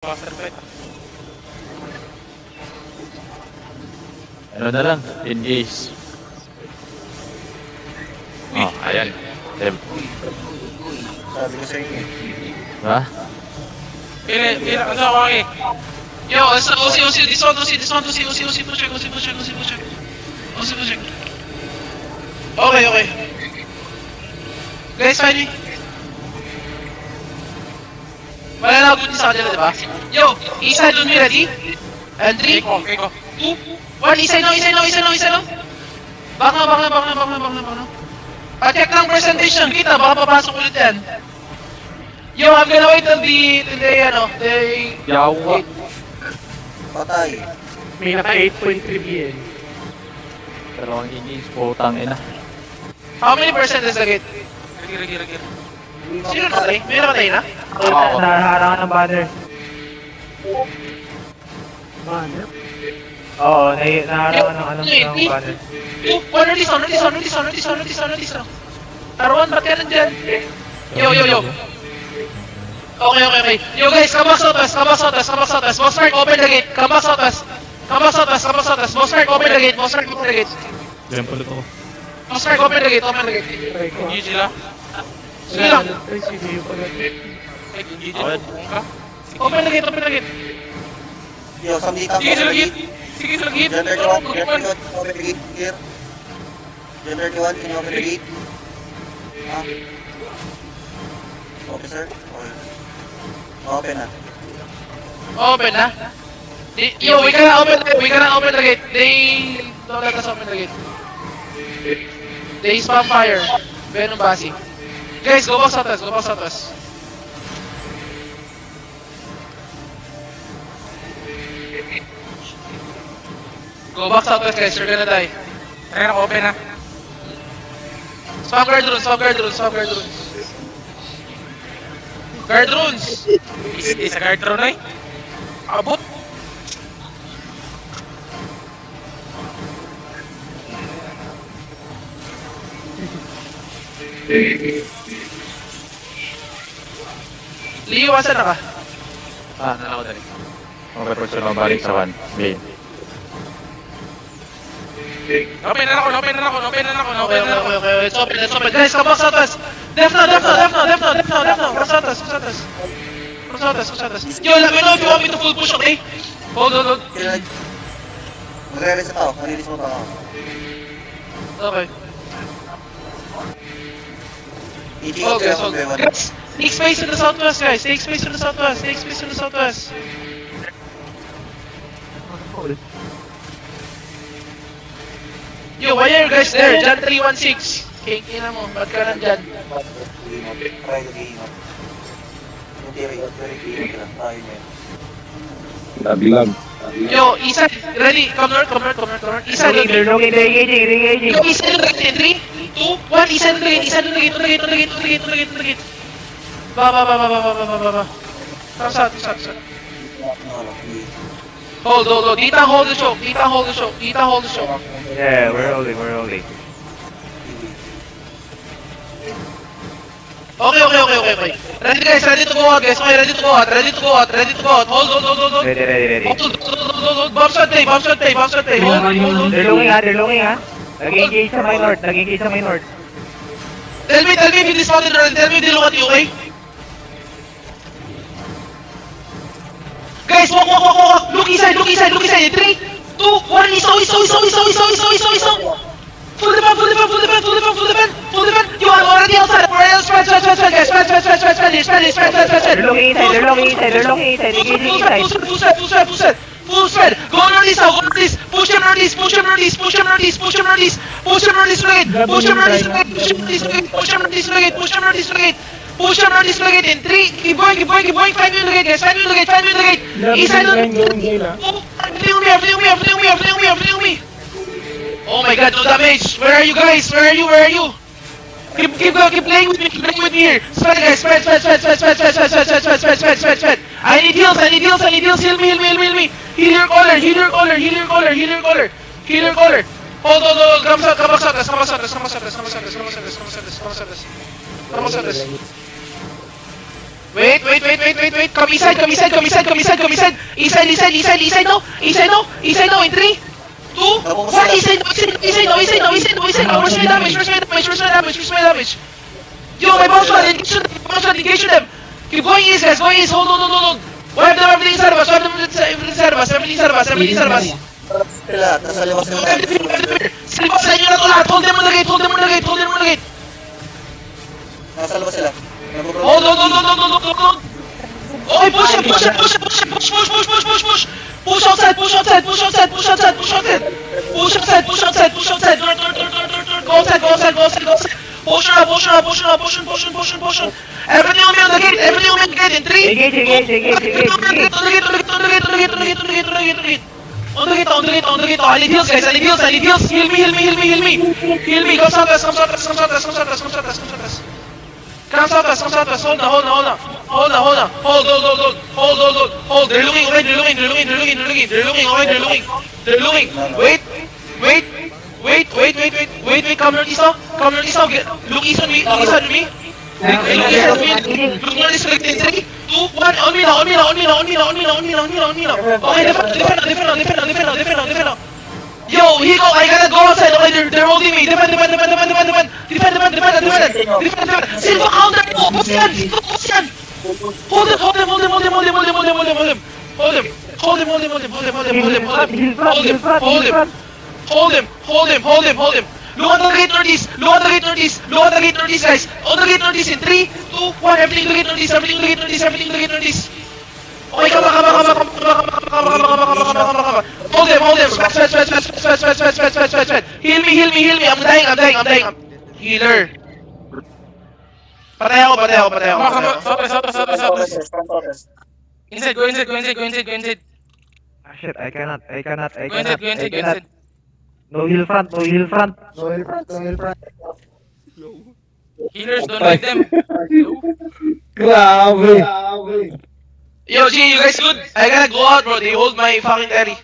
Master fight. Ano na lang, engage. Oh, ayan. Dem. Sabi ko sa inyo. Ha? Pila, ano ako eh. Yo, OC, this one, OC, push check. Okay. Guys, find me. Malalagot din sa kanila, diba? Yo, isa doon, me ready? And 3, 2, 1, isa lang. Back na. Check lang presentation, kita, baka papasok ulit yan. Yo, I'm gonna wait till the Yawa. Patay. May naka 8.3 BN. Dalawang engage, putang ina. How many percent is the gate? Ragir. Sino nakatay? May nakatay na? Oo. Naharangan ng banner. Banner? Oo, naharangan ng banner. Release on. Tarwan, ba't ka nandyan? Yo. Okay. Yo guys, come back southwest. Boss Mark, open the gate. Come back southwest. Boss Mark, open the gate. Diyan pala to. Boss Mark, open the gate. GG lang. Sige lang. Open the gate. Yo, samdita ko. Sige sa gate. Gender 21, open the gate here. Gender 21, can you open the gate? Ah. Officer? Okay. Open na. Open na. Yo, we cannot open the gate. They don't let us open the gate. They spam fire. Venom Basi. Guys, go back southwest. Go back southwest, guys. You're gonna die. Try na open na. Spam guard runes. Guard runes! Isa guard rune ay. Abot! Leo, asan na ka? Nalako dali. Okay, person lang balik sa one. Main. Open na ako. Let's open. Guys, come back southwest. Def now. Cross southwest. Yo, let me know if you want me to full push, okay? Hold. Magre-reset ako. Malilis mo pa ako. Okay. Iikot Okay, sila so kung may one. guys, take space in the southwest, guys. Take space in the southwest. Yo, why are you guys there? Jan 316. King mo, ba't ka nandyan? Try to game up. Yung theory game lang. Tayo na yun. Tabilag. Yo, Isa, ready? Come north. Isa, They're engaging. Yo, Isa, in 3, 2, 1, Isa, on the gate. Ba. Come south. Hold. Dita, hold the choke. Yeah, we're holding. Okay. Ready to go out, guys. Okay, ready to go out. Hold. Ready. Hold. Bomb shot play. Hold. They're looking ha. Nag-engage sa my north. Tell me if you dismounted or tell me if they look at you, okay? Guys, walk. Look inside. 3, 2, 1, iso. Full defend. You are already outside. Spread, guys. Spread. They're looking inside. Engaging inside. Full spread. Go northeast now. Push them northeast. Push them northeast to the gate. In 3, keep going. 5 minutes to the gate, guys. 5 minutes to the gate. Inside fling me. Oh my god, no damage. Where are you guys? Where are you? Keep playing with me here. Spread, guys. Spread. I need heals. Heal me. Heal your caller. Hold. Come southwest. Wait. Come inside. Inside, no. Inside, no. In 3, 2, 1. Inside, no. Where's my damage? Yo, my bounce pad, engage them. Keep going east, guys. Hold. We have them everything inside of us. Everything inside of us. Sila, nasa labas ng Silva sa inyo na to lahat. Hold them on the gate. Nasa labas sila. Hold. Okay, push it. Push outside. Push outside. Go outside. Push on. Everything on me on the gate. In 3. On the gate. I need heals, guys. Heal me. Go southwest. Come southwest. Hold on. Hold. They're looking. Wait. Come northeast now. Look east on me. Look northeast. In 3, 2, 1. On me now. Okay, defend now. Yo, Higo, I gotta go outside. Okay, they're holding me. Defend. Silva, counter. Ocean. Hold him. Look at the gate northeast, guys. On the gate northeast in 3, 2, 1. Everything to gate northeast. Okay, come on. Hold him. Sweat. Heal me. I'm dying. Healer. Patay ako. Southwest. Inside, go inside. Ah, shit, I cannot. Go inside. No heal front. Healers, don't leave them. Grabe. Yo, G, you guys good? I gotta go out, bro. They hold my fucking carry.